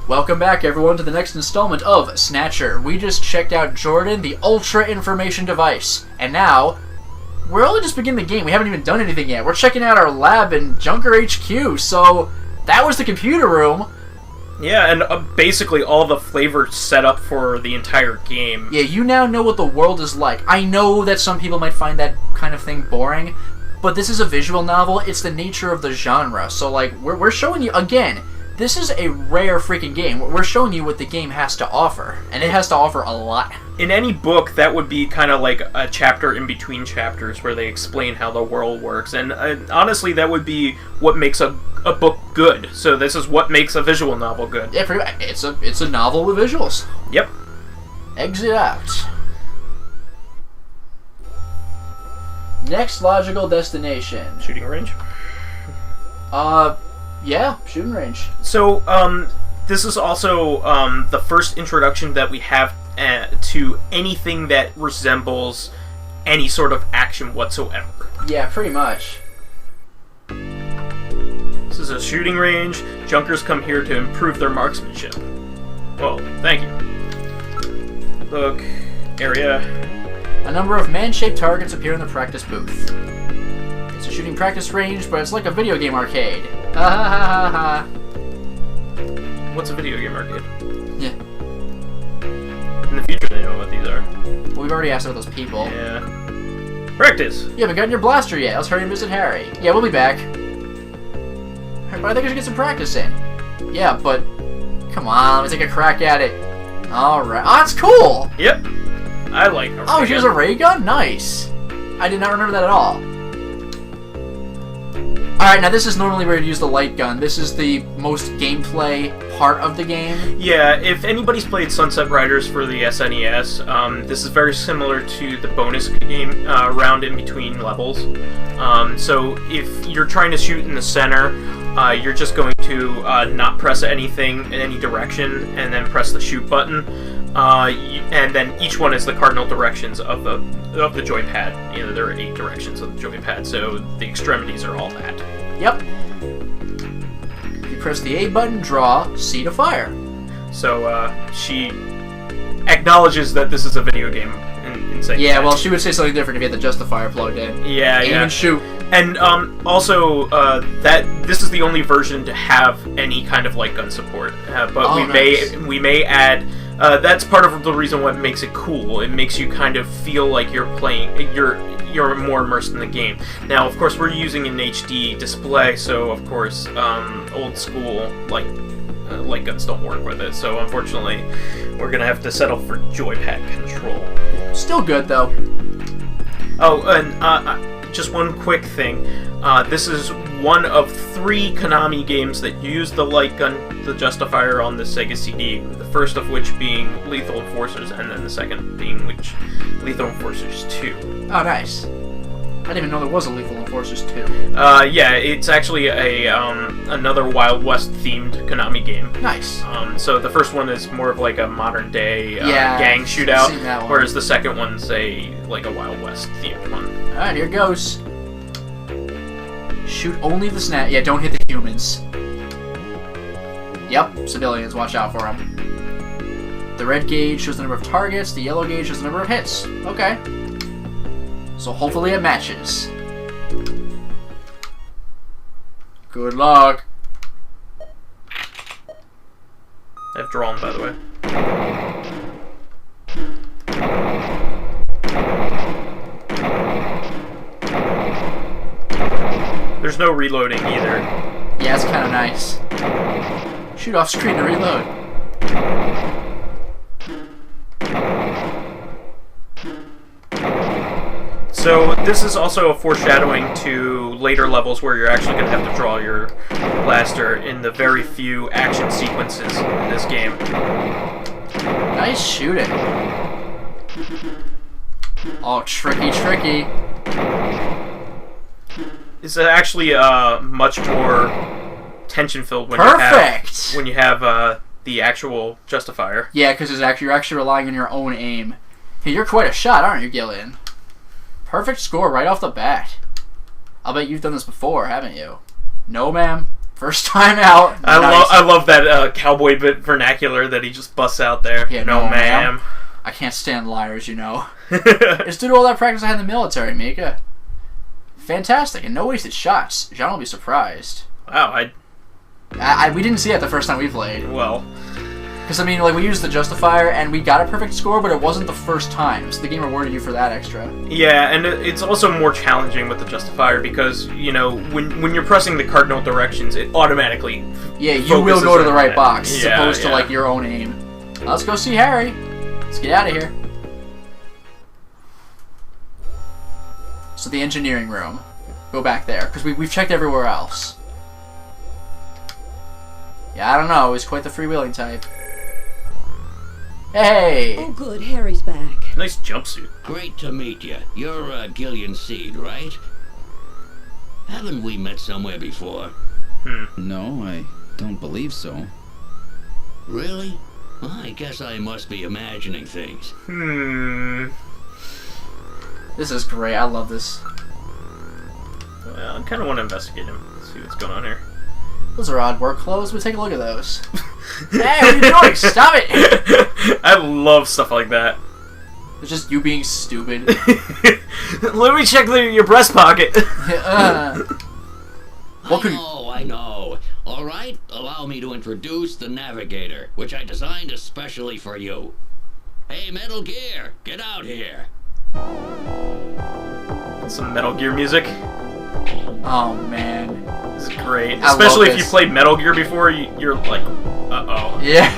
Welcome back, everyone, to the next installment of Snatcher. We just checked out Jordan, the Ultra Information Device. And now, we're only just beginning the game. We haven't even done anything yet. We're checking out our lab in Junker HQ. So, that was the computer room. Yeah, and basically all the flavors set up for the entire game. Yeah, you now know what the world is like. I know that some people might find that kind of thing boring, but this is a visual novel. It's the nature of the genre. So, like, we're showing you, again, this is a rare freaking game. We're showing you what the game has to offer, and it has to offer a lot. In any book, that would be kind of like a chapter in between chapters where they explain how the world works, and honestly, that would be what makes a book good. So this is what makes a visual novel good. Yeah, pretty much. It's a novel with visuals. Yep. Exit out. Next logical destination. Shooting range? Yeah, shooting range. So, this is also the first introduction that we have to anything that resembles any sort of action whatsoever. Yeah, pretty much. This is a shooting range. Junkers come here to improve their marksmanship. Well, thank you. Look, area. A number of man-shaped targets appear in the practice booth. It's a shooting practice range, but it's like a video game arcade. Ha ha ha ha ha. What's a video game arcade? Yeah. In the future, they know what these are. Well, we've already asked about those people. Yeah. Practice! You haven't gotten your blaster yet. Let's hurry and visit Harry. Yeah, we'll be back. But I think I should get some practice in. Yeah, but... Come on, let me take a crack at it. Alright. Oh, that's cool! Yep. I like a ray Oh, here's a ray gun? Nice. I did not remember that at all. Alright, now this is normally where you use the light gun. This is the most gameplay part of the game. Yeah, if anybody's played Sunset Riders for the SNES, this is very similar to the bonus game round in between levels. So if you're trying to shoot in the center, you're just going to not press anything in any direction and then press the shoot button. And then each one is the cardinal directions of the joypad. You know, there are 8 directions of the joypad, so the extremities are all that. Yep. You press the A button, draw, C to fire. So she acknowledges that this is a video game in saying Yeah, that. well, she would say something different if you had the justifier plugged in. Yeah, Aim and shoot. And also, that this is the only version to have any kind of light gun support. But we may add. That's part of the reason what makes it cool. It makes you kind of feel like you're playing. You're more immersed in the game. Now, of course, we're using an HD display, so of course, old school light guns don't work with it. So unfortunately, we're gonna have to settle for joypad control. Still good though. Oh, and just one quick thing. This is one of 3 Konami games that use the light gun, the justifier on the Sega CD. The first of which being Lethal Enforcers, and then the second being Lethal Enforcers 2. Oh, nice. I didn't even know there was a Lethal Enforcers 2. Yeah, it's actually another Wild West themed Konami game. Nice. So the first one is more of like a modern day gang shootout, seen that one. whereas the second one's like a Wild West themed one. Alright, here goes. Shoot only the snap. Yeah, don't hit the humans. Yep, civilians. Watch out for them. The red gauge shows the number of targets. The yellow gauge shows the number of hits. Okay. So hopefully it matches. Good luck. I've drawn, by the way. There's no reloading either. Yeah, it's kind of nice. Shoot off screen to reload. So this is also a foreshadowing to later levels where you're actually going to have to draw your blaster in the very few action sequences in this game. Nice shooting. Oh, tricky, tricky. It's actually much more tension-filled when Perfect! you have the actual justifier. Yeah, because you're actually relying on your own aim. Hey, you're quite a shot, aren't you, Gillian? Perfect score right off the bat. I'll bet you've done this before, haven't you? No, ma'am? First time out. I love that cowboy bit vernacular that he just busts out there. Yeah, no, ma'am. I can't stand liars, you know. It's due to all that practice I had in the military, Mika. Fantastic, and no wasted shots. John will be surprised. Wow, we didn't see it the first time we played. Well... Because, I mean, like, we used the Justifier, and we got a perfect score, but it wasn't the first time, so the game rewarded you for that extra. Yeah, and it's also more challenging with the Justifier, because, you know, when you're pressing the cardinal directions, it automatically Yeah, you will go to the right box, as yeah, opposed to, like, your own aim. Let's go see Harry. Let's get out of here. So the engineering room. Go back there, because we've checked everywhere else. Yeah, I don't know, he's quite the freewheeling type. Hey! Oh, good. Harry's back. Nice jumpsuit. Great to meet you. You're Gillian Seed, right? Haven't we met somewhere before? No, I don't believe so. Really? Well, I guess I must be imagining things. This is great. I love this. Well, I kind of want to investigate him. See what's going on here. Those are odd work clothes. We'll take a look at those. Hey, what are you doing? Stop it! I love stuff like that. It's just you being stupid. Let me check your breast pocket. I know. All right, allow me to introduce the Navigator, which I designed especially for you. Hey, Metal Gear, get out here. Some Metal Gear music. Oh, man. This is great. Especially if you played Metal Gear before, you're like, uh-oh. Yeah.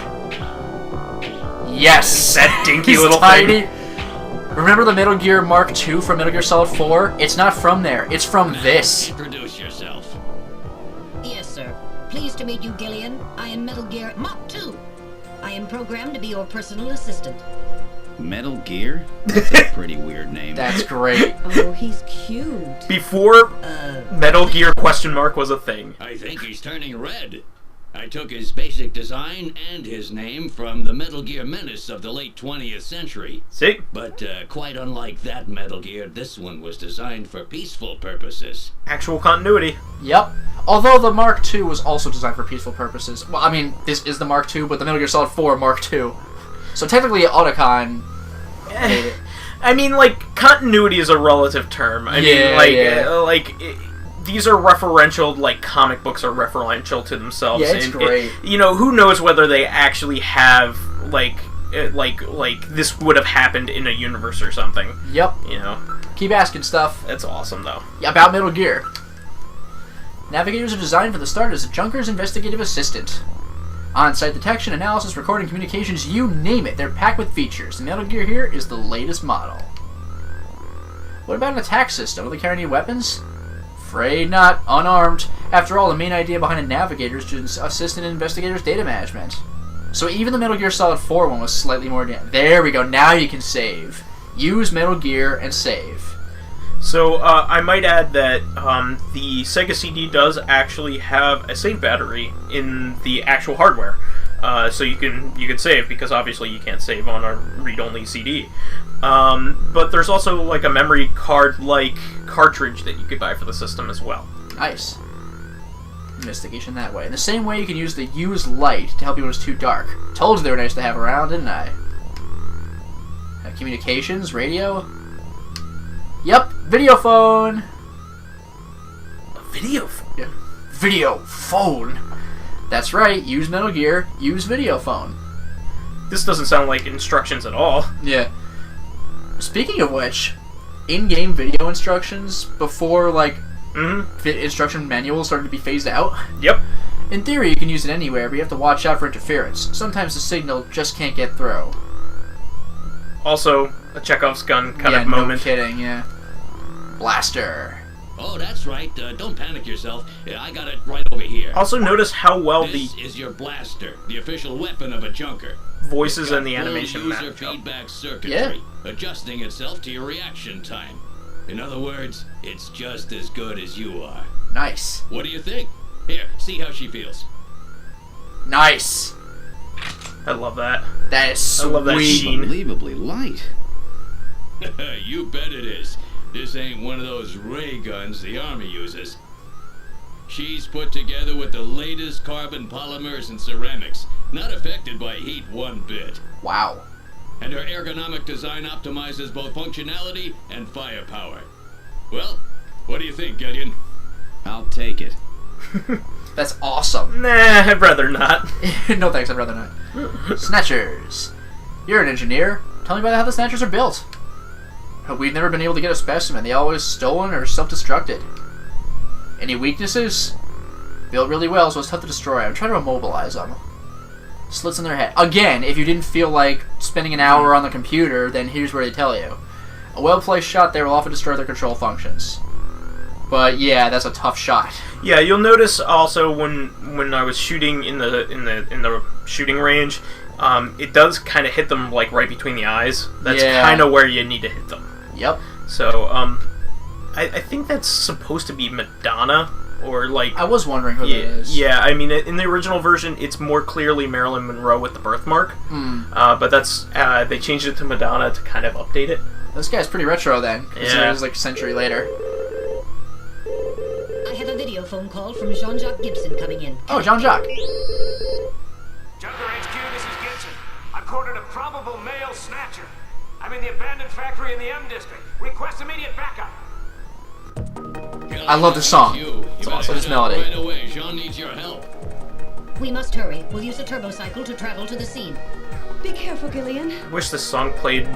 Yes! That dinky little tiny. thing. Remember the Metal Gear Mark II from Metal Gear Solid 4? It's not from there. It's from this. Introduce yourself. Yes, sir. Pleased to meet you, Gillian. I am Metal Gear Mark II. I am programmed to be your personal assistant. Metal Gear? That's a pretty weird name. That's great. Oh, he's cute. Before Metal Gear question mark was a thing. I think he's turning red. I took his basic design and his name from the Metal Gear menace of the late 20th century. See? But quite unlike that Metal Gear, this one was designed for peaceful purposes. Actual continuity. Yep. Although the Mark II was also designed for peaceful purposes. Well, I mean, this is the Mark II, but the Metal Gear Solid 4 Mark II. So technically, Otacon made it. I mean, like, continuity is a relative term. I mean, like, these are referential, like, comic books are referential to themselves. Yeah, it's great. You know, who knows whether they actually have, like, this would have happened in a universe or something. Yep. You know? Keep asking stuff. That's awesome, though. Yeah, about Metal Gear. Navigators are designed for the start as a Junker's investigative assistant. On-site detection, analysis, recording, communications, you name it, they're packed with features. The Metal Gear here is the latest model. What about an attack system? Will they carry any weapons? Afraid not. Unarmed. After all, the main idea behind a Navigator is to assist in investigators' data management. So even the Metal Gear Solid 4 one was slightly more... There we go, now you can save. Use Metal Gear and save. So, I might add that the Sega CD does actually have a save battery in the actual hardware. So you can save, because obviously you can't save on a read-only CD. But there's also like a memory card-like cartridge that you could buy for the system as well. Nice. Investigation that way. In the same way you can use the Use Light to help you when it's too dark. Told you they were nice to have around, didn't I? Communications, radio... Yep, video phone. A video phone? Yeah. Video phone. That's right, use Metal Gear, use video phone. This doesn't sound like instructions at all. Yeah. Speaking of which, in-game video instructions before, like, instruction manuals started to be phased out. Yep. In theory, you can use it anywhere, but you have to watch out for interference. Sometimes the signal just can't get through. Also, a Chekhov's gun kind of moment. No kidding, yeah. Blaster. Oh, that's right. Don't panic yourself. I got it right over here. Also, notice how well this is your blaster, the official weapon of a junker. Voices and the animation match user up. feedback circuitry, adjusting itself to your reaction time. In other words, it's just as good as you are. Nice. What do you think? Here, see how she feels. Nice. I love that. That is sweet. I love that sheen. Unbelievably light. You bet it is. This ain't one of those ray guns the Army uses. She's put together with the latest carbon polymers and ceramics, not affected by heat one bit. Wow. And her ergonomic design optimizes both functionality and firepower. Well, what do you think, Gideon? I'll take it. That's awesome. Nah, I'd rather not. No thanks, I'd rather not. Snatchers. You're an engineer. Tell me about how the Snatchers are built. We've never been able to get a specimen. They always stolen or self-destructed. Any weaknesses? Built really well, so it's tough to destroy. I'm trying to immobilize them. Slits in their head. Again, if you didn't feel like spending an hour on the computer, then here's where they tell you. A well-placed shot there will often destroy their control functions. But yeah, that's a tough shot. Yeah, you'll notice also when I was shooting in the shooting range, it does kind of hit them like right between the eyes. That's kind of where you need to hit them. Yep. So I think that's supposed to be Madonna or like. I was wondering who that is. Yeah, I mean in the original version, it's more clearly Marilyn Monroe with the birthmark. But that's they changed it to Madonna to kind of update it. This guy's pretty retro then. Yeah. It was like a century later. I have a video phone call from Jean-Jacques Gibson coming in. Oh, Jean-Jacques. Junker HQ, this is Gibson. I've cornered a probable male snatcher. I'm in the abandoned factory in the M district. Request immediate backup. I love this song. It's awesome. This melody. Right away. Jean needs your help. We must hurry. We'll use a turbocycle to travel to the scene. Be careful, Gillian. I wish this song played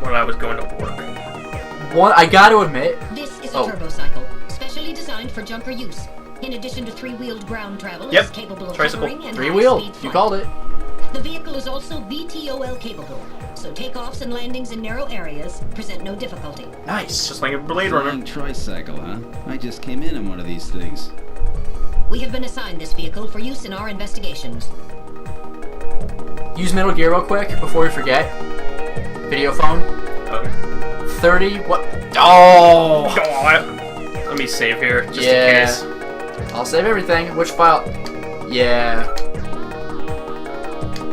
when I was going to work. One, I gotta admit. This is a turbocycle, specially designed for junker use. In addition to three-wheeled ground travel, it's capable of hovering and three-wheeled. high-speed You flight. called it. The vehicle is also VTOL capable, so takeoffs and landings in narrow areas present no difficulty. Nice. Just like a Blade Runner. Flying tricycle, huh? I just came in one of these things. We have been assigned this vehicle for use in our investigations. Use Metal Gear real quick before we forget. Video phone. Okay. 30. What? Oh! Let me save here, just in case. I'll save everything. Which file? Yeah.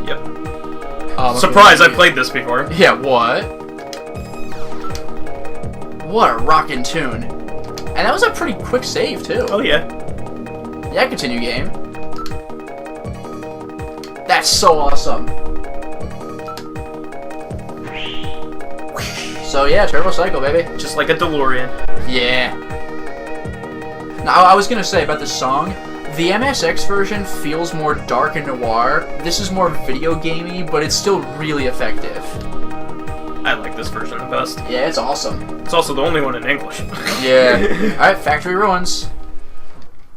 Yep. Oh, Surprise, I played this before. Yeah, what? What a rockin' tune. And that was a pretty quick save, too. Oh, yeah. Yeah, continue game. That's so awesome. So yeah, turbo cycle, baby. Just like a DeLorean. Yeah. Now, I was gonna say about this song, the MSX version feels more dark and noir. This is more video gamey, but it's still really effective. I like this version the best. Yeah, it's awesome. It's also the only one in English. Yeah. Alright, Factory Ruins.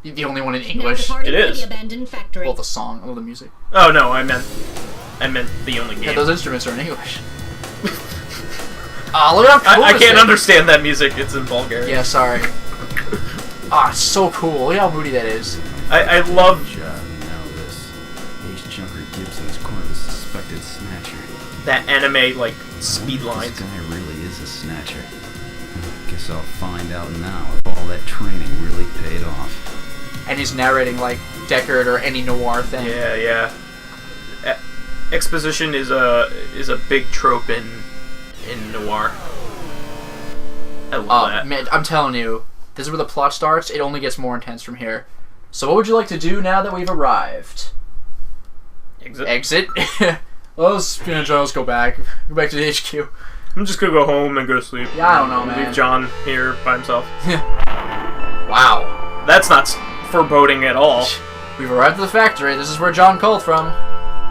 The only one in English. It is. The abandoned factory. Well, the song, well, the music. Oh no, I meant the only game. Yeah, those instruments are in English. Look at how cool I this can't is. understand that music. It's in Bulgarian. Yeah, sorry. It's so cool. Look how moody that is. I love. Now this. Ace Junker Gibson's cornered the suspected snatcher. That anime like speed lines. This guy really is a snatcher. Guess I'll find out now if all that training really paid off. And he's narrating like Deckard or any noir thing. Yeah. Exposition is a big trope in noir. I love that. Man, I'm telling you, this is where the plot starts. It only gets more intense from here. So what would you like to do now that we've arrived? Exit? Let's go back. Go back to the HQ. I'm just gonna go home and go to sleep. Yeah, I don't know, man. Leave John here by himself. Wow. That's not foreboding at all. We've arrived at the factory. This is where John called from.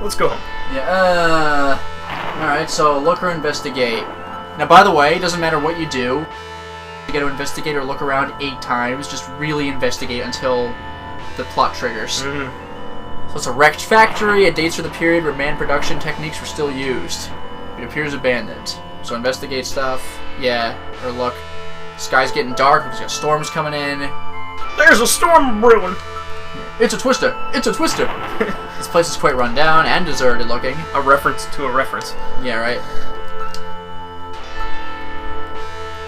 Let's go home. Yeah, alright, so look or investigate. Now, by the way, it doesn't matter what you do. You get to investigate or look around 8 times. Just really investigate until the plot triggers. Mm-hmm. So it's a wrecked factory. It dates for the period where manned production techniques were still used. It appears abandoned. So investigate stuff. Yeah, or look. Sky's getting dark because there's storms coming in. There's a storm brewing. It's a twister! It's a twister! This place is quite run down and deserted looking. A reference to a reference. Yeah, right.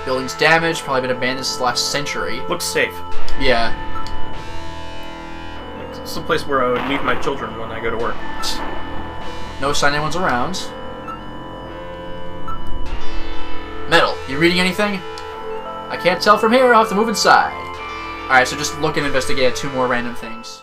Building's damaged, probably been abandoned since last century. Looks safe. Yeah. It's a place where I would leave my children when I go to work. No sign anyone's around. Metal, you reading anything? I can't tell from here, I'll have to move inside. Alright, so just look and investigate 2 more random things.